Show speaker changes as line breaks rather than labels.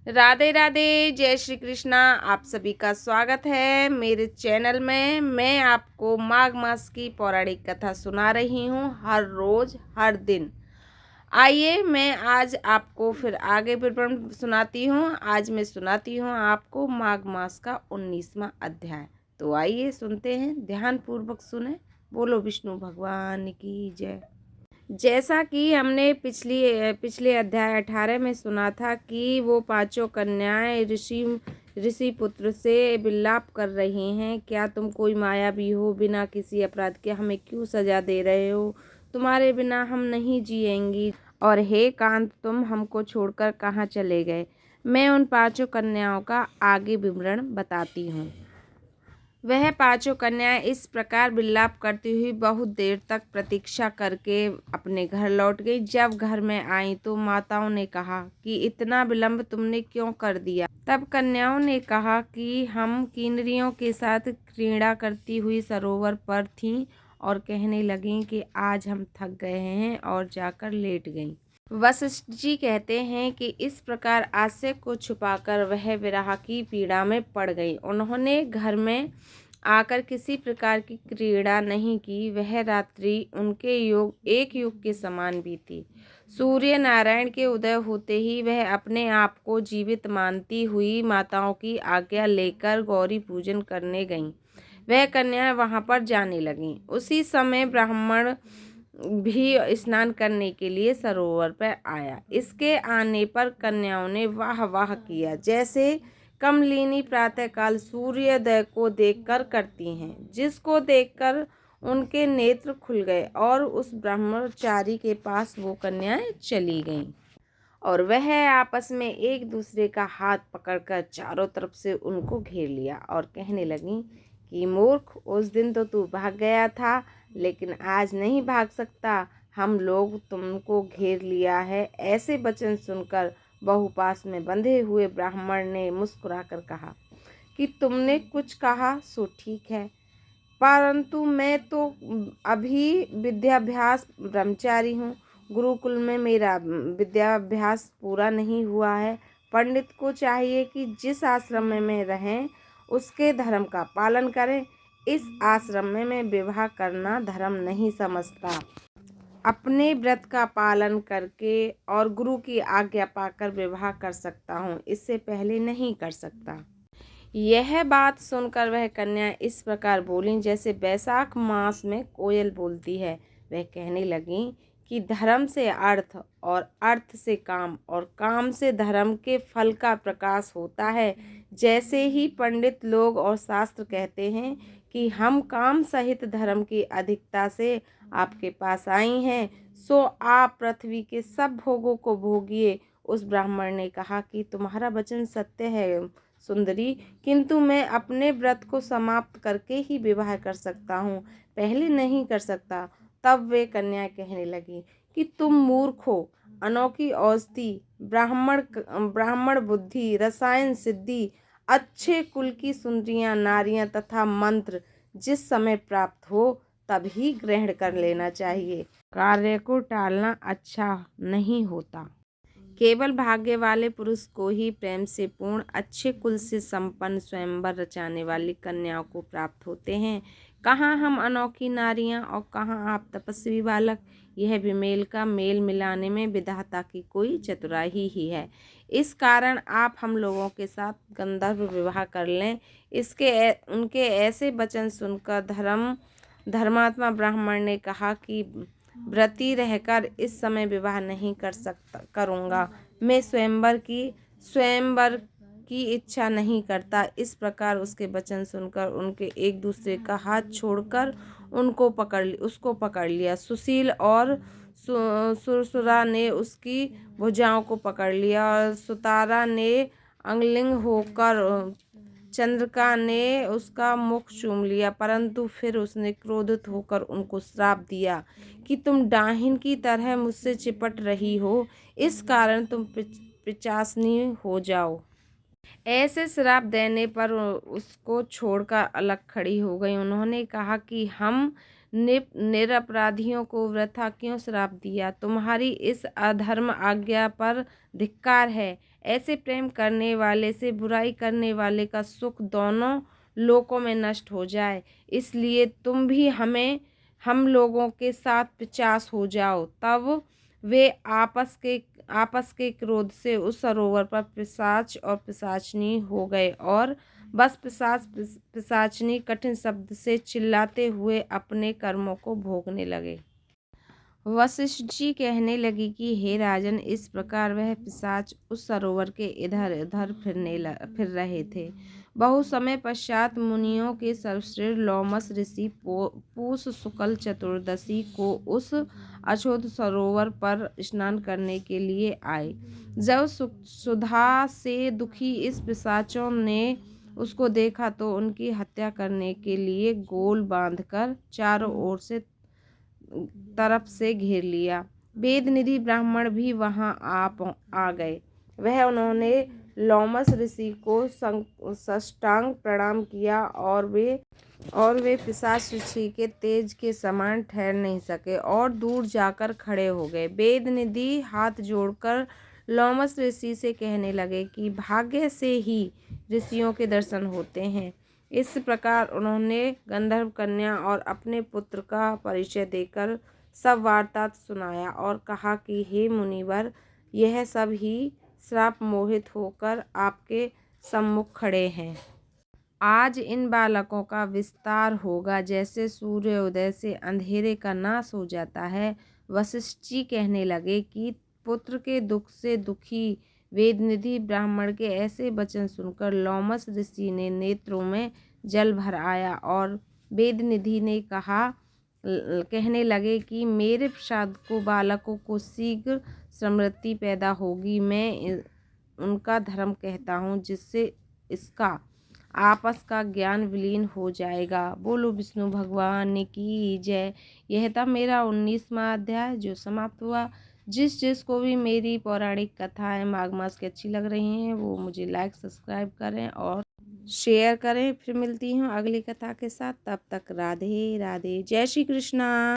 राधे राधे, जय श्री कृष्णा। आप सभी का स्वागत है मेरे चैनल में। मैं आपको माघ मास की पौराणिक कथा सुना रही हूँ हर रोज हर दिन। आइए मैं आज आपको फिर आगे विवरण सुनाती हूँ। आज मैं सुनाती हूँ आपको माघ मास का 19वां अध्याय। तो आइए सुनते हैं, ध्यान पूर्वक सुने। बोलो विष्णु भगवान की जय। जैसा कि हमने पिछले अध्याय 18 में सुना था कि वो पांचों कन्याएं ऋषि पुत्र से विलाप कर रही हैं, क्या तुम कोई मायावी हो, बिना किसी अपराध के हमें क्यों सजा दे रहे हो, तुम्हारे बिना हम नहीं जिएंगी, और हे कांत तुम हमको छोड़कर कहाँ चले गए। मैं उन पांचों कन्याओं का आगे विवरण बताती हूँ। वह पांचों कन्याएं इस प्रकार विलाप करती हुई बहुत देर तक प्रतीक्षा करके अपने घर लौट गई। जब घर में आई तो माताओं ने कहा कि इतना विलंब तुमने क्यों कर दिया। तब कन्याओं ने कहा कि हम किन्नरियों के साथ क्रीड़ा करती हुई सरोवर पर थीं और कहने लगीं कि आज हम थक गए हैं, और जाकर लेट गईं। वशिष्ठ जी कहते हैं कि इस प्रकार आस्य को छुपाकर वह विरह की पीड़ा में पड़ गई। उन्होंने घर में आकर किसी प्रकार की क्रीड़ा नहीं की। वह रात्रि उनके एक युग के समान बीती। सूर्य नारायण के उदय होते ही वह अपने आप को जीवित मानती हुई माताओं की आज्ञा लेकर गौरी पूजन करने गईं। वह कन्या वहां पर जाने लगीं। उसी समय ब्राह्मण भी स्नान करने के लिए सरोवर पर आया। इसके आने पर कन्याओं ने वाह वाह किया, जैसे कमलिनी प्रातःकाल सूर्योदय को देखकर करती हैं, जिसको देखकर उनके नेत्र खुल गए, और उस ब्रह्मचारी के पास वो कन्याएं चली गईं। और वह आपस में एक दूसरे का हाथ पकड़कर चारों तरफ से उनको घेर लिया और कहने लगी कि मूर्ख, उस दिन तो तू भाग गया था, लेकिन आज नहीं भाग सकता। हम लोग तुमको घेर लिया है। ऐसे वचन सुनकर बहुपास में बंधे हुए ब्राह्मण ने मुस्कुराकर कहा कि तुमने कुछ कहा सो ठीक है, परंतु मैं तो अभी विद्याभ्यास ब्रह्मचारी हूँ। गुरुकुल में मेरा विद्याभ्यास पूरा नहीं हुआ है। पंडित को चाहिए कि जिस आश्रम में मैं रहें उसके धर्म का पालन करें। इस आश्रम में मैं विवाह करना धर्म नहीं समझता। अपने व्रत का पालन करके और गुरु की आज्ञा पाकर विवाह कर सकता हूँ, इससे पहले नहीं कर सकता। यह बात सुनकर वह कन्या इस प्रकार बोली जैसे बैसाख मास में कोयल बोलती है। वह कहने लगी कि धर्म से अर्थ और अर्थ से काम और काम से धर्म के फल का प्रकाश होता है। जैसे ही पंडित लोग और शास्त्र कहते हैं कि हम काम सहित धर्म की अधिकता से आपके पास आई हैं, सो आप पृथ्वी के सब भोगों को भोगिए। उस ब्राह्मण ने कहा कि तुम्हारा वचन सत्य है सुंदरी, किंतु मैं अपने व्रत को समाप्त करके ही विवाह कर सकता हूँ, पहले नहीं कर सकता। तब वे कन्या कहने लगी कि तुम मूर्ख हो। अनोखी औषधि, ब्राह्मण बुद्धि, रसायन सिद्धि, अच्छे कुल की सुंदरियां नारियां तथा मंत्र जिस समय प्राप्त हो तभी ग्रहण कर लेना चाहिए। कार्य को टालना अच्छा नहीं होता। केवल भाग्य वाले पुरुष को ही प्रेम से पूर्ण अच्छे कुल से संपन्न स्वयंवर रचाने वाली कन्याओं को प्राप्त होते हैं। कहाँ हम अनोखी नारियां और कहाँ आप तपस्वी बालक। यह विमेल का मेल मिलाने में विधाता की कोई चतुराई ही है। इस कारण आप हम लोगों के साथ गंधर्व विवाह कर लें। उनके ऐसे वचन सुनकर धर्मात्मा ब्राह्मण ने कहा कि व्रती रहकर इस समय विवाह नहीं करूँगा। मैं स्वयंवर की इच्छा नहीं करता। इस प्रकार उसके वचन सुनकर उनके एक दूसरे का हाथ छोड़कर उसको पकड़ लिया। सुशील और सुरसुरा ने उसकी भुजाओं को पकड़ लिया, और सुतारा ने अंगलिंग होकर चंद्रिका ने उसका मुख चूम लिया। परंतु फिर उसने क्रोधित होकर उनको श्राप दिया कि तुम डाहिन की तरह मुझसे चिपट रही हो, इस कारण तुम पिशाचिनी हो जाओ। ऐसे श्राप देने पर उसको छोड़कर अलग खड़ी हो गई। उन्होंने कहा कि हम निरपराधियों को वृथा क्यों श्राप दिया। तुम्हारी इस अधर्म आज्ञा पर धिक्कार है। ऐसे प्रेम करने वाले से बुराई करने वाले का सुख दोनों लोकों में नष्ट हो जाए। इसलिए तुम भी हम लोगों के साथ 50 हो जाओ। तब वे आपस के क्रोध से उस सरोवर पर पिशाच और पिशाचनी हो गए और बस पिशाचनी कठिन शब्द से चिल्लाते हुए अपने कर्मों को भोगने लगे। वशिष्ठ जी कहने लगी कि हे राजन, इस प्रकार वह पिशाच उस सरोवर के इधर उधर फिर रहे थे। बहुत समय पश्चात मुनियों के सर्वश्रेष्ठ लोमस ऋषि पूष शुक्ल चतुर्दशी को उस अशोध सरोवर पर स्नान करने के लिए आए। जब सुधा से दुखी इस पिशाचों ने उसको देखा तो उनकी हत्या करने के लिए गोल बांधकर चारों ओर से तरफ से घेर लिया। वेदनिधि ब्राह्मण भी वहां आ गए। उन्होंने लोमस ऋषि को साष्टांग प्रणाम किया और वे पिशाच ऋषि के तेज के समान ठहर नहीं सके और दूर जाकर खड़े हो गए। वेदनिधि हाथ जोड़कर लोमस ऋषि से कहने लगे कि भाग्य से ही ऋषियों के दर्शन होते हैं। इस प्रकार उन्होंने गंधर्व कन्या और अपने पुत्र का परिचय देकर सब वार्ता सुनाया और कहा कि हे मुनिवर, यह सब ही श्राप मोहित होकर आपके सम्मुख खड़े हैं। आज इन बालकों का विस्तार होगा, जैसे सूर्योदय से अंधेरे का नाश हो जाता है। वशिष्ठ जी कहने लगे कि पुत्र के दुख से दुखी वेदनिधि ब्राह्मण के ऐसे वचन सुनकर लोमस ऋषि ने नेत्रों में जल भर आया और वेदनिधि ने कहने लगे कि मेरे प्रसाद को बालकों को शीघ्र समृद्धि पैदा होगी। मैं उनका धर्म कहता हूँ, जिससे इसका आपस का ज्ञान विलीन हो जाएगा। बोलो विष्णु भगवान की जय। यह था मेरा 19वां अध्याय जो समाप्त हुआ। जिसको भी मेरी पौराणिक कथाएं माघ मास की अच्छी लग रही हैं वो मुझे लाइक सब्सक्राइब करें और शेयर करें। फिर मिलती हूँ अगली कथा के साथ। तब तक राधे राधे, जय श्री कृष्णा।